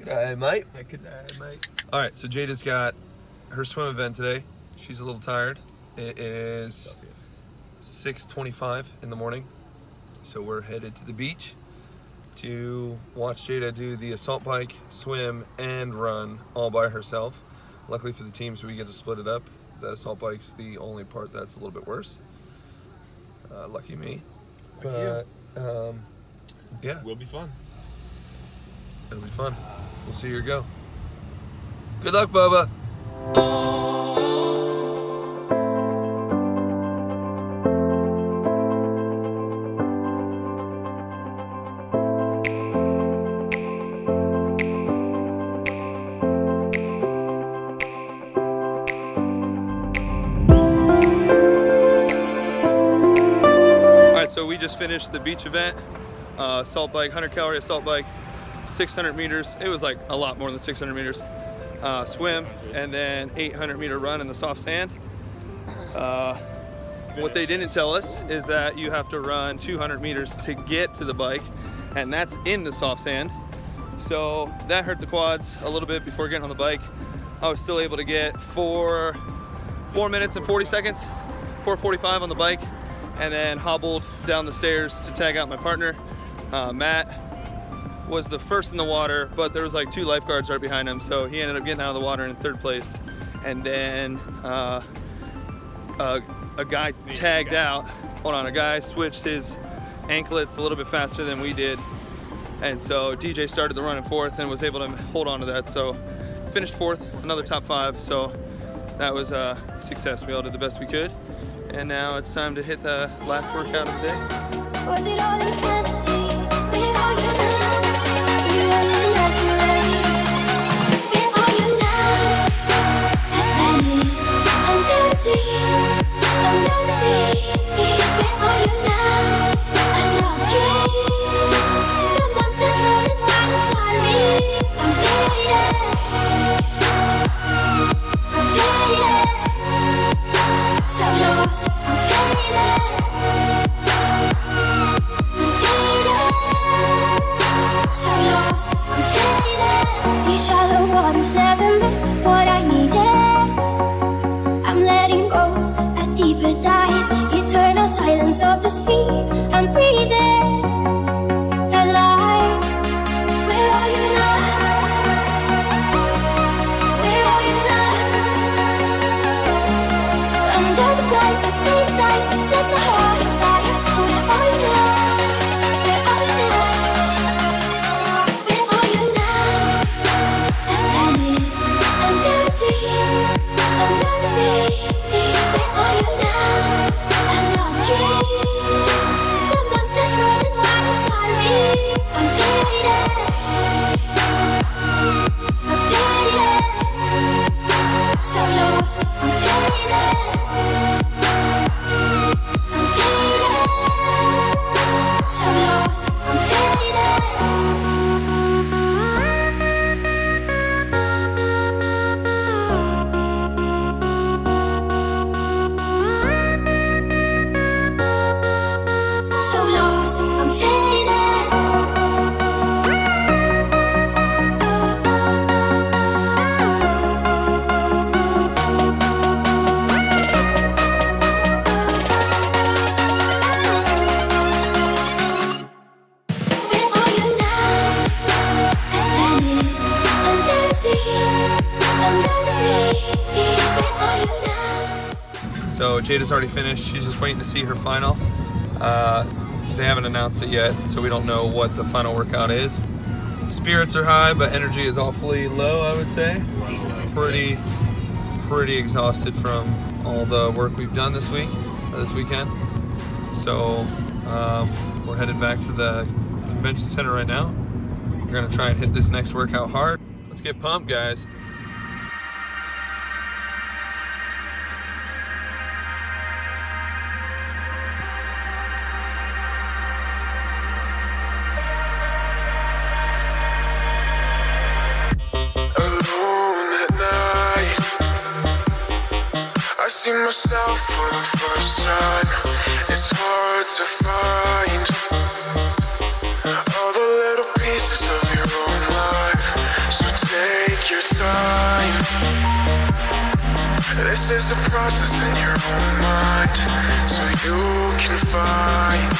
G'day, mate. Hey, g'day, mate. All right, so Jada's got her swim event today. She's a little tired. It is 6:25 in the morning. So we're headed to the beach to watch Jada do the assault bike, swim, and run all by herself. Luckily for the teams, we get to split it up. The assault bike's the only part that's a little bit worse. Lucky me. But yeah, Will be fun. it'll be fun. We'll see her go. Good luck, Bubba. So we just finished the beach event, assault bike, 100-calorie assault bike, 600 meters. It was like a lot more than 600 meters. Swim, and then 800-meter run in the soft sand. What they didn't tell us is that you have to run 200 meters to get to the bike, and that's in the soft sand. So that hurt the quads a little bit before getting on the bike. I was still able to get 4 minutes and 40 seconds, 4:45 on the bike, and then hobbled down the stairs to tag out my partner. Matt was the first in the water, but there was like 2 lifeguards right behind him, so he ended up getting out of the water in 3rd place. And then a guy tagged out. Hold on, a guy switched his anklets a little bit faster than we did, and so DJ started the run in 4th and was able to hold on to that. So finished 4th, another top 5. So that was a success. We all did the best we could. And now it's time to hit the last workout of the day. Was it all in fantasy? Where are you now? You were naturally. Where are you now? Atlantis, under the sea, under the sea. Where are you now? Another dream. The monsters running wild inside me. I'm faded. I'm faded. So lost, I'm faded. I'm faded. So lost, I'm faded. These shallow waters never meant what I needed. I'm letting go, a deeper dive. Eternal silence of the sea. I'm breathing alive. Where are you now? Where are you now? Under the light, the big lights, you set the heart on fire. Where are you now? Where are you now? Where are you now? Atlantis, under the sea, under the sea. Where are you now? Another dream. The monsters running wild inside me. I'm faded. I'm faded. So lost, I'm faded. I'm faded. So lost, I'm faded. So lost, I'm faded. Where are you now? Atlantis, under the sea, under the sea. Where are you now? So Jada's already finished. She's just waiting to see her final. They haven't announced it yet, so we don't know what the final workout is. Spirits are high, but energy is awfully low, I would say. Pretty exhausted from all the work we've done this week, or this weekend. So we're headed back to the convention center right now. We're gonna try and hit this next workout hard. Let's get pumped, guys. See myself for the first time. It's hard to find all the little pieces of your own life. This is the process in your own mind, so you can find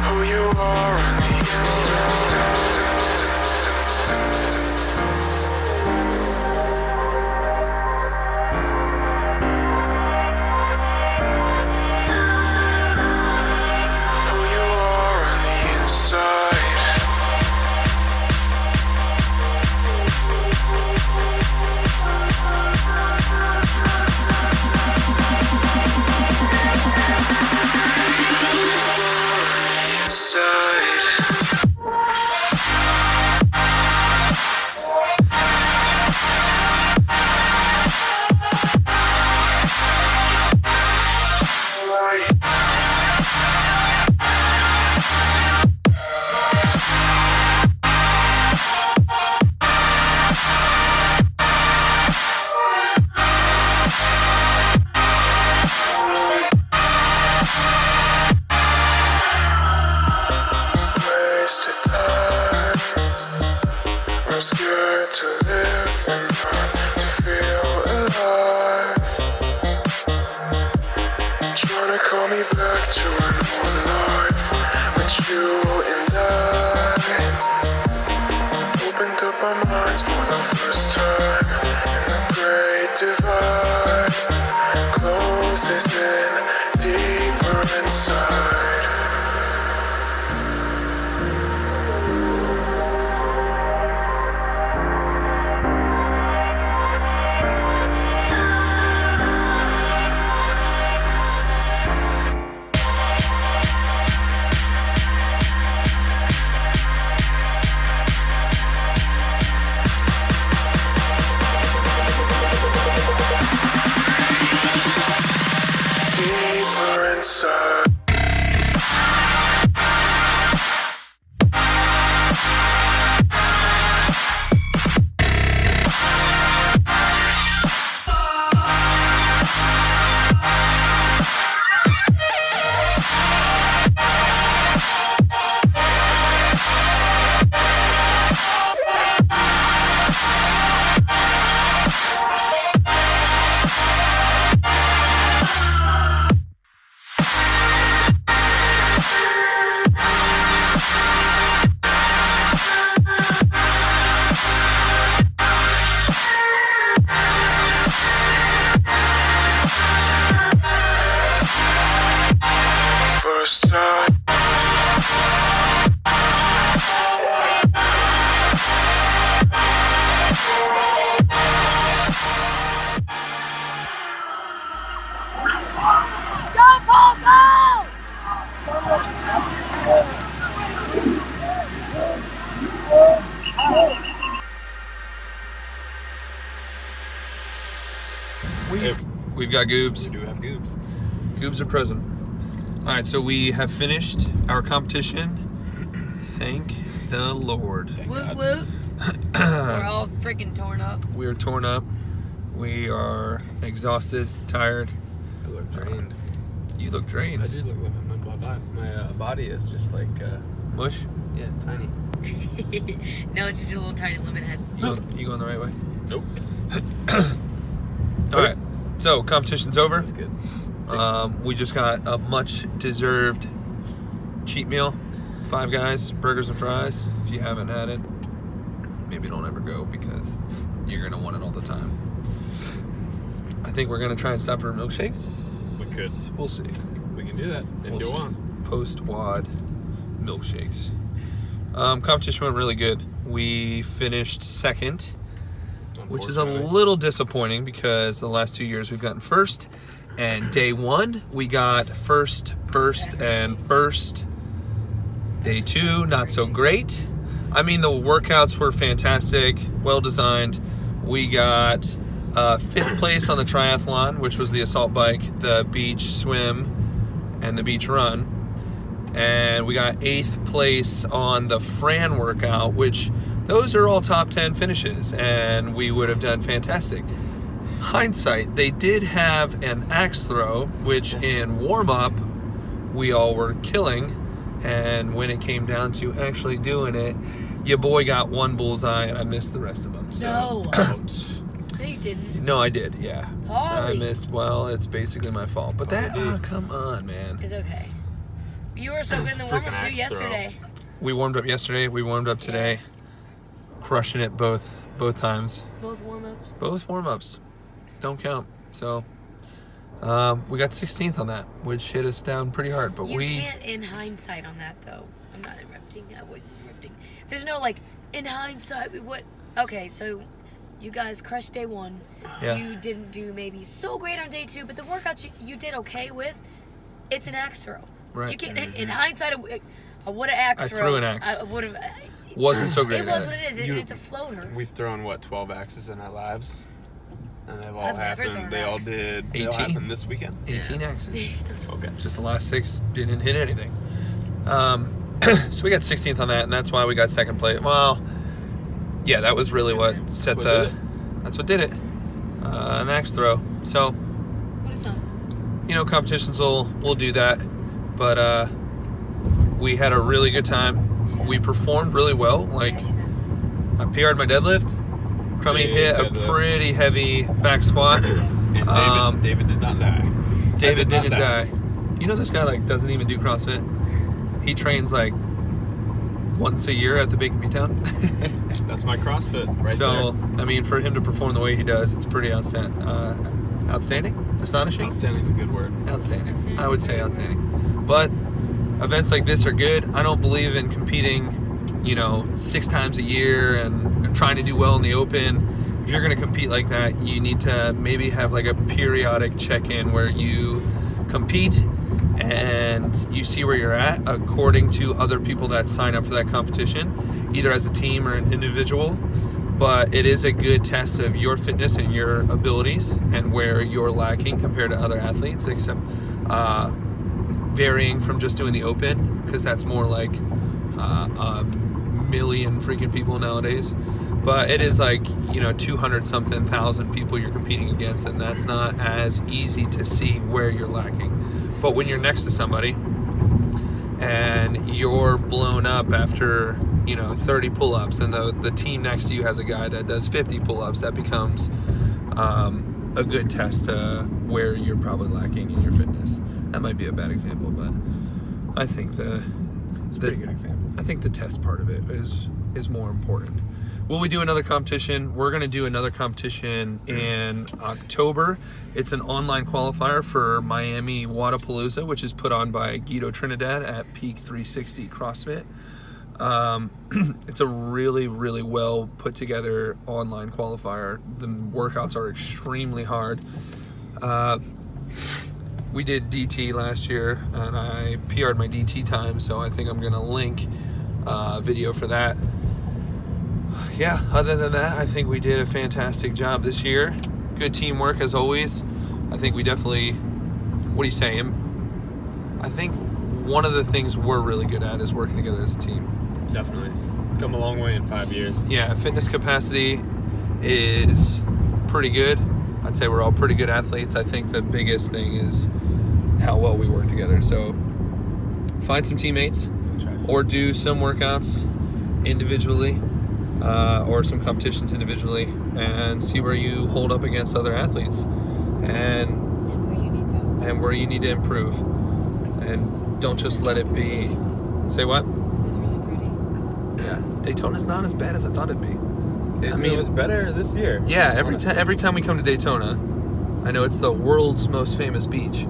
who you are on the inside. Scared to live and not to feel alive. Trying to call me back to an old life with you and I. Opened up our minds for the first time, and the great divide closes in deeper inside. We've got goobs. We do have goobs. Goobs are present. All right, so we have finished our competition. Thank the Lord. Woot woot. We're all freaking torn up. We are torn up. We are exhausted, tired. I look drained. You look drained. I do look like my body is just like Mush? yeah, tiny. No, it's just a little tiny lemon head. You going the right way? Nope. All right, so competition's over. That's good. We just got a much deserved cheat meal. 5 Guys, burgers and fries. If you haven't had it, maybe don't ever go because you're gonna want it all the time. I think we're gonna try and stop for milkshakes. We could. We'll see. We can do that if We'll you see. want. Post-WOD milkshakes. Competition went really good. We finished second, which is a little disappointing because the last 2 years we've gotten first. And day 1, we got first, and first. Day 2, not so great. I mean, the workouts were fantastic, well designed. We got 5th place on the triathlon, which was the assault bike, the beach swim, and the beach run. And we got 8th place on the Fran workout, which those are all top 10 finishes, and we would have done fantastic. Hindsight, they did have an axe throw, which in warm-up we all were killing, and when it came down to actually doing it, your boy got 1 bullseye and I missed the rest of them. So. No. Ouch. No, you didn't. No, I did. Yeah. I Holly. missed. Well, it's basically my fault. But that. Already. Oh, come on, man. It's okay. You were so good in the Freaking warm-up too axe yesterday. We warmed up yesterday. We warmed up today. Crushing it both times. Both warm-ups. Both warm-ups. Don't count. So. We got 16th on that, which hit us down pretty hard. But You we. can't in hindsight on that though. I'm not interrupting. I wasn't interrupting. There's no like in hindsight. Okay, so you guys crushed day 1. Yeah. You didn't do maybe so great on day 2, but the workouts you did okay with. It's an axe throw. Right. You can't. In hindsight, I would have axe I throw. threw an axe. I would have. Wasn't so great. It was what it is. It's a floater. We've thrown, 12 axes in our lives? And they've all I've never thrown happened. an They all axe. did. They all 18. happened this weekend? 18 axes. Okay. Just the last 6 didn't hit anything. So we got 16th on that, and that's why we got second place. Well, yeah, that was really what set what the. did it. That's what did it. An axe throw. So, Who'd have thunk? competitions will do that, but we had a really good time. We performed really well. Like, Yeah, you did. I PR'd my deadlift. Crummy Big hit a deadlift. pretty heavy back squat. And David did not die. David I did didn't not die. You know, this guy like doesn't even do CrossFit. He trains like once a year at the Bacon Beatdown. That's my CrossFit right So, there. I mean, for him to perform the way he does, it's pretty outstanding. Astonishing? Outstanding is a good word. Outstanding. I would say outstanding. But events like this are good. I don't believe in competing, 6 times a year and trying to do well in the open. If you're going to compete like that, you need to maybe have like a periodic check-in where you compete and you see where you're at according to other people that sign up for that competition, either as a team or an individual. But it is a good test of your fitness and your abilities and where you're lacking compared to other athletes, except varying from just doing the open, because that's more like a million freaking people nowadays. But it is like 200 something thousand people you're competing against, and that's not as easy to see where you're lacking. But when you're next to somebody and you're blown up after 30 pull-ups, and the team next to you has a guy that does 50 pull-ups, that becomes a good test to where you're probably lacking in your fitness. That might be a bad example, but I think It's a pretty good example. I think the test part of it is more important. Will we do another competition? We're going to do another competition in October. It's an online qualifier for Miami Wadapalooza, which is put on by Guido Trinidad at Peak 360 CrossFit. It's a really, really well put together online qualifier. The workouts are extremely hard. We did DT last year, and I PR'd my DT time, so I think I'm going to link a video for that. Yeah, other than that, I think we did a fantastic job this year. Good teamwork as always. I think we definitely, what do you say? I think one of the things we're really good at is working together as a team. Definitely. Come a long way in 5 years. Yeah, fitness capacity is pretty good. I'd say we're all pretty good athletes. I think the biggest thing is how well we work together. So find some teammates or do some workouts individually. Or some competitions individually, and see where you hold up against other athletes, and where you need to improve, and don't just let it be. Say what? This is really pretty. Yeah, Daytona's not as bad as I thought it'd be. It was better this year. Yeah, every time we come to Daytona, I know it's the world's most famous beach,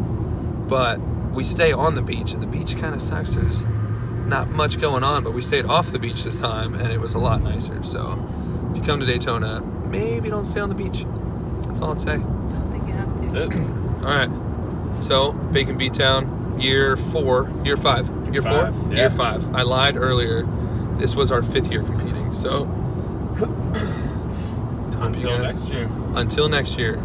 but we stay on the beach, and the beach kind of sucks. There's not much going on, but we stayed off the beach this time, and it was a lot nicer. So if you come to Daytona, maybe don't stay on the beach. That's all I'd say. I don't think you have to. That's it. All right. So Bacon Beatdown, year 5. Year 4? Yeah. Year 5. I lied earlier. This was our 5th year competing. So Until next year. Until next year.